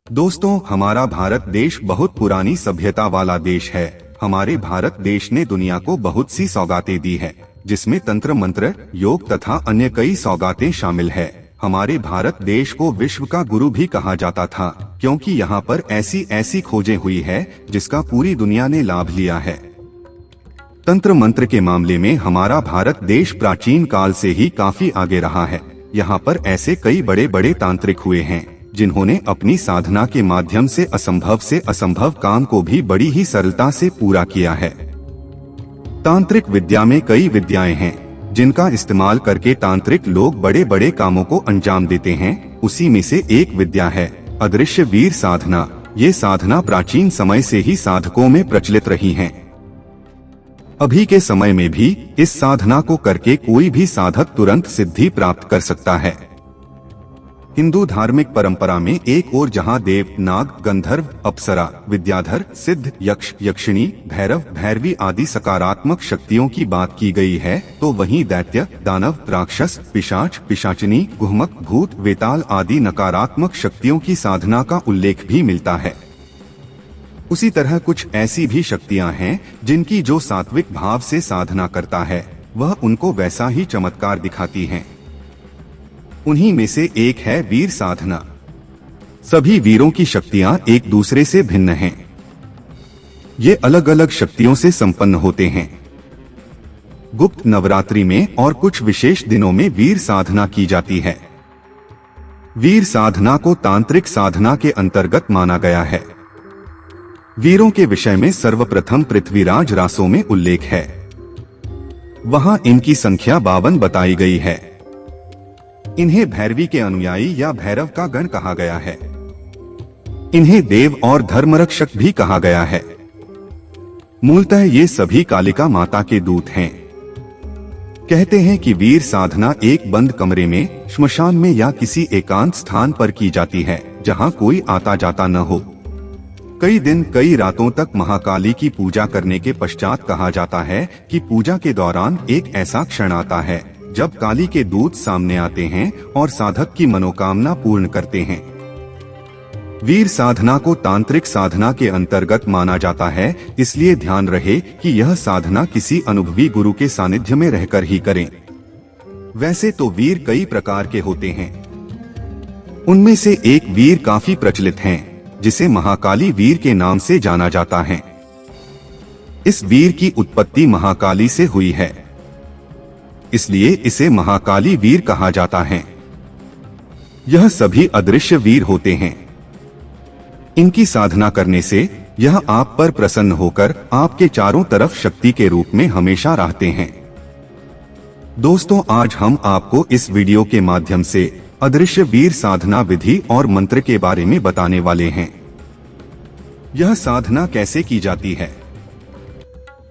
दोस्तों, हमारा भारत देश बहुत पुरानी सभ्यता वाला देश है। हमारे भारत देश ने दुनिया को बहुत सी सौगातें दी है, जिसमें तंत्र मंत्र, योग तथा अन्य कई सौगातें शामिल है। हमारे भारत देश को विश्व का गुरु भी कहा जाता था, क्योंकि यहाँ पर ऐसी ऐसी खोजें हुई है जिसका पूरी दुनिया ने लाभ लिया है। तंत्र मंत्र के मामले में हमारा भारत देश प्राचीन काल से ही काफी आगे रहा है। यहाँ पर ऐसे कई बड़े बड़े तांत्रिक हुए हैं जिन्होंने अपनी साधना के माध्यम से असंभव काम को भी बड़ी ही सरलता से पूरा किया है। तांत्रिक विद्या में कई विद्याएं हैं जिनका इस्तेमाल करके तांत्रिक लोग बड़े बड़े कामों को अंजाम देते हैं। उसी में से एक विद्या है अदृश्य वीर साधना। ये साधना प्राचीन समय से ही साधकों में प्रचलित रही है। अभी के समय में भी इस साधना को करके कोई भी साधक तुरंत सिद्धि प्राप्त कर सकता है। हिंदू धार्मिक परंपरा में एक ओर जहां देव, नाग, गंधर्व, अप्सरा, विद्याधर, सिद्ध, यक्ष, यक्षिणी, भैरव, भैरवी आदि सकारात्मक शक्तियों की बात की गई है, तो वहीं दैत्य, दानव, राक्षस, पिशाच, पिशाचिनी, गुहमक, भूत, वेताल आदि नकारात्मक शक्तियों की साधना का उल्लेख भी मिलता है। उसी तरह कुछ ऐसी भी शक्तियां हैं जिनकी जो सात्विक भाव से साधना करता है वह उनको वैसा ही चमत्कार दिखाती हैं। उन्हीं में से एक है वीर साधना। सभी वीरों की शक्तियां एक दूसरे से भिन्न हैं। ये अलग अलग शक्तियों से संपन्न होते हैं। गुप्त नवरात्रि में और कुछ विशेष दिनों में वीर साधना की जाती है। वीर साधना को तांत्रिक साधना के अंतर्गत माना गया है। वीरों के विषय में सर्वप्रथम पृथ्वीराज रासों में उल्लेख है। वहां इनकी संख्या 52 बताई गई है। इन्हें भैरवी के अनुयायी या भैरव का गण कहा गया है। इन्हें देव और धर्मरक्षक भी कहा गया है। मूलतः ये सभी कालिका माता के दूत हैं। कहते हैं कि वीर साधना एक बंद कमरे में, श्मशान में या किसी एकांत स्थान पर की जाती है जहां कोई आता जाता न हो। कई दिन कई रातों तक महाकाली की पूजा करने के पश्चात कहा जाता है कि पूजा के दौरान एक ऐसा क्षण आता है जब काली के दूत सामने आते हैं और साधक की मनोकामना पूर्ण करते हैं। वीर साधना को तांत्रिक साधना के अंतर्गत माना जाता है, इसलिए ध्यान रहे कि यह साधना किसी अनुभवी गुरु के सानिध्य में रहकर ही करें। वैसे तो वीर कई प्रकार के होते हैं। उनमें से एक वीर काफी प्रचलित हैं, जिसे महाकाली वीर के नाम से जाना जाता है। इस वीर की उत्पत्ति महाकाली से हुई है, इसलिए इसे महाकाली वीर कहा जाता है। यह सभी अदृश्य वीर होते हैं। इनकी साधना करने से यह आप पर प्रसन्न होकर आपके चारों तरफ शक्ति के रूप में हमेशा रहते हैं। दोस्तों, आज हम आपको इस वीडियो के माध्यम से अदृश्य वीर साधना विधि और मंत्र के बारे में बताने वाले हैं। यह साधना कैसे की जाती है,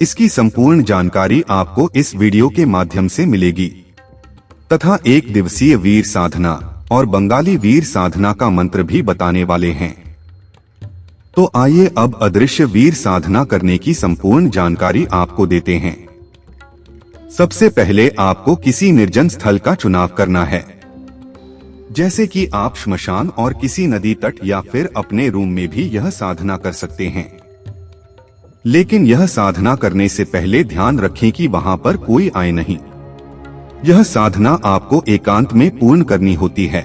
इसकी संपूर्ण जानकारी आपको इस वीडियो के माध्यम से मिलेगी तथा एक दिवसीय वीर साधना और बंगाली वीर साधना का मंत्र भी बताने वाले हैं। तो आइए अब अदृश्य वीर साधना करने की संपूर्ण जानकारी आपको देते हैं। सबसे पहले आपको किसी निर्जन स्थल का चुनाव करना है, जैसे कि आप श्मशान और किसी नदी तट या फिर अपने रूम में भी यह साधना कर सकते हैं। लेकिन यह साधना करने से पहले ध्यान रखें कि वहां पर कोई आए नहीं। यह साधना आपको एकांत में पूर्ण करनी होती है।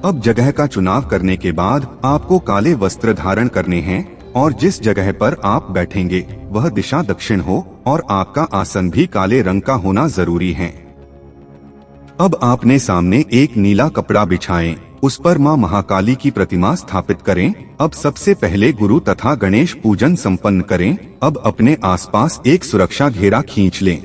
अब जगह का चुनाव करने के बाद आपको काले वस्त्र धारण करने हैं और जिस जगह पर आप बैठेंगे वह दिशा दक्षिण हो और आपका आसन भी काले रंग का होना जरूरी है। अब आपने सामने एक नीला कपड़ा बिछाएं, उस पर मां महाकाली की प्रतिमा स्थापित करें। अब सबसे पहले गुरु तथा गणेश पूजन संपन्न करें। अब अपने आसपास एक सुरक्षा घेरा खींच लें।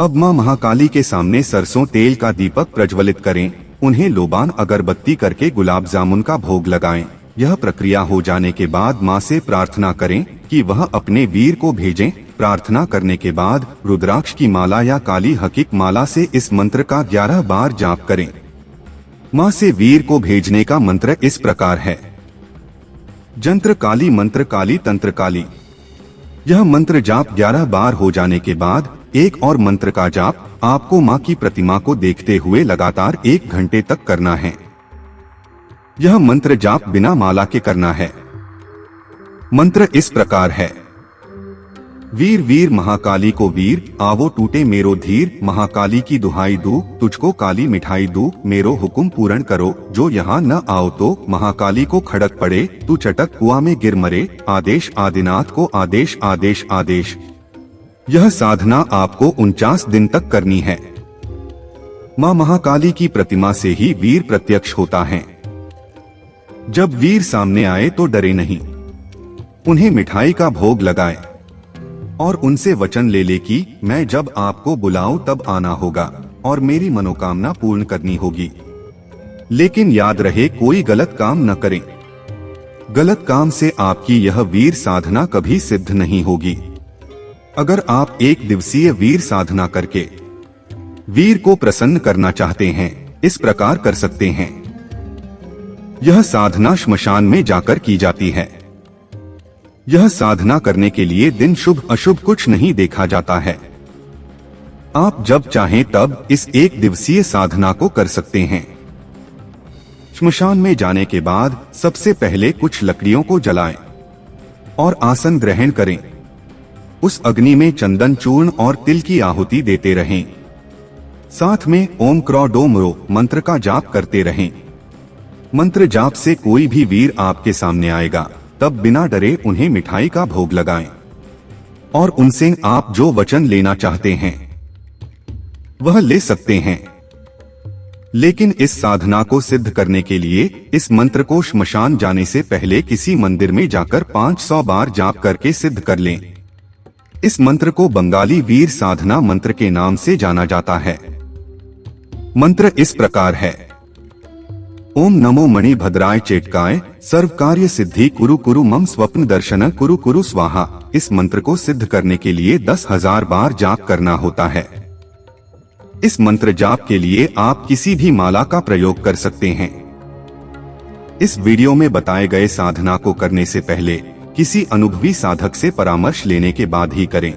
अब मां महाकाली के सामने सरसों तेल का दीपक प्रज्वलित करें। उन्हें लोबान अगरबत्ती करके गुलाब जामुन का भोग लगाएं। यह प्रक्रिया हो जाने के बाद मां से प्रार्थना करें कि वह अपने वीर को भेजें। प्रार्थना करने के बाद रुद्राक्ष की माला या काली हकीक माला से इस मंत्र का 11 बार जाप करें। मां से वीर को भेजने का मंत्र इस प्रकार है: जंत्र काली, मंत्र काली, तंत्र काली। यह मंत्र जाप 11 बार हो जाने के बाद एक और मंत्र का जाप आपको मां की प्रतिमा को देखते हुए लगातार 1 घंटे तक करना है। यह मंत्र जाप बिना माला के करना है। मंत्र इस प्रकार है। वीर वीर महाकाली को वीर, आवो टूटे मेरो धीर, महाकाली की दुहाई दू, तुझको काली मिठाई दू, मेरो हुक्म पूर्ण करो, जो यहाँ न आओ तो महाकाली को खड़क पड़े, तू चटक कुआं में गिर मरे, आदेश आदिनाथ को आदेश आदेश आदेश। यह साधना आपको 49 दिन तक करनी है। माँ महाकाली की प्रतिमा से ही वीर प्रत्यक्ष होता है। जब वीर सामने आए तो डरे नहीं, उन्हें मिठाई का भोग लगाए और उनसे वचन ले ले कि मैं जब आपको बुलाऊं तब आना होगा और मेरी मनोकामना पूर्ण करनी होगी। लेकिन याद रहे, कोई गलत काम न करें। गलत काम से आपकी यह वीर साधना कभी सिद्ध नहीं होगी। अगर आप 1 दिवसीय वीर साधना करके वीर को प्रसन्न करना चाहते हैं, इस प्रकार कर सकते हैं। यह साधना श्मशान में जाकर की जाती है। यह साधना करने के लिए दिन शुभ अशुभ कुछ नहीं देखा जाता है। आप जब चाहें तब इस 1 दिवसीय साधना को कर सकते हैं। श्मशान में जाने के बाद सबसे पहले कुछ लकड़ियों को जलाएं और आसन ग्रहण करें। उस अग्नि में चंदन चूर्ण और तिल की आहुति देते रहें। साथ में ओम क्रो डोम रो मंत्र का जाप करते रहें। मंत्र जाप से कोई भी वीर आपके सामने आएगा, तब बिना डरे उन्हें मिठाई का भोग लगाएं और उनसे आप जो वचन लेना चाहते हैं वह ले सकते हैं। लेकिन इस साधना को सिद्ध करने के लिए इस मंत्र को श्मशान जाने से पहले किसी मंदिर में जाकर 500 बार जाप करके सिद्ध कर लें। इस मंत्र को बंगाली वीर साधना मंत्र के नाम से जाना जाता है। मंत्र इस प्रकार है। ओम नमो मणि भद्राय चेटकाय, सर्व कार्य सिद्धि कुरु कुरु मम स्वप्न दर्शन कुरु कुरु स्वाहा। इस मंत्र को सिद्ध करने के लिए 10,000 बार जाप करना होता है। इस मंत्र जाप के लिए आप किसी भी माला का प्रयोग कर सकते हैं। इस वीडियो में बताए गए साधना को करने से पहले किसी अनुभवी साधक से परामर्श लेने के बाद ही करें।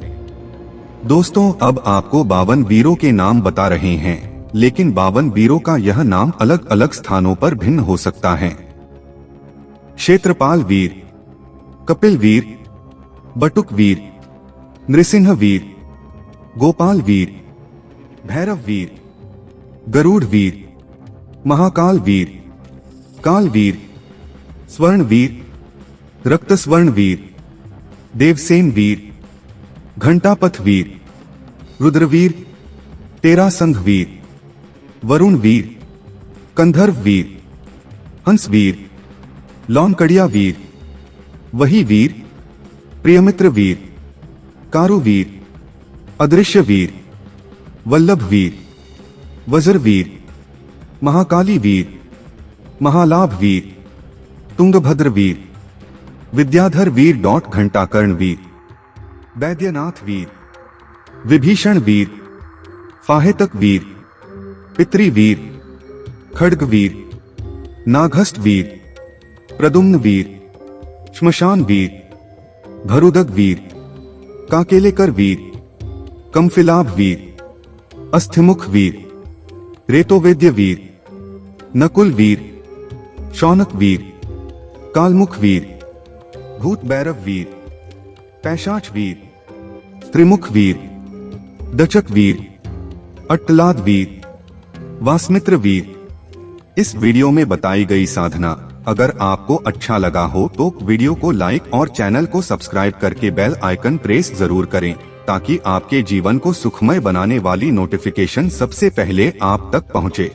दोस्तों, अब आपको 52 वीरों के नाम बता रहे हैं, लेकिन 52 वीरों का यह नाम अलग अलग स्थानों पर भिन्न हो सकता है। क्षेत्रपाल वीर, कपिल वीर, बटुक वीर, नृसिंह वीर, गोपाल वीर, भैरव वीर, गरुड़ वीर, महाकाल वीर, काल वीर, स्वर्ण वीर, रक्त स्वर्ण वीर, देवसेन वीर, घंटापथ वीर, रुद्रवीर, तेरासंघ वीर, वरुण वीर, कंधर्व वीर, हंस वीर, लौनकड़िया वीर, वही वीर, प्रियमित्र वीर, कारू वीर, अदृश्य वीर, वल्लभ वीर, वज्र वीर, महाकाली वीर, महालाभ वीर, तुंगभद्र वीर, विद्याधर वीर घंटाकर्ण वीर, वैद्यनाथ वीर, विभीषण वीर, फाहेतक वीर, पितृ वीर, खड्ग वीर, नागहस्त वीर, प्रदुम्न वीर, श्मशान वीर, भरुदग वीर, काकेलेकर वीर, कमफिलाभ वीर, अस्थिमुख वीर, रेतोवेद्य वीर, नकुल वीर, शौनक वीर, कालमुख वीर, भूत भैरव वीर, पैशाच वीर, त्रिमुख वीर, दचक वीर, अट्टलाद वीर, वासमित्र वीर। इस वीडियो में बताई गई साधना अगर आपको अच्छा लगा हो तो वीडियो को लाइक और चैनल को सब्सक्राइब करके बेल आइकन प्रेस जरूर करें, ताकि आपके जीवन को सुखमय बनाने वाली नोटिफिकेशन सबसे पहले आप तक पहुंचे।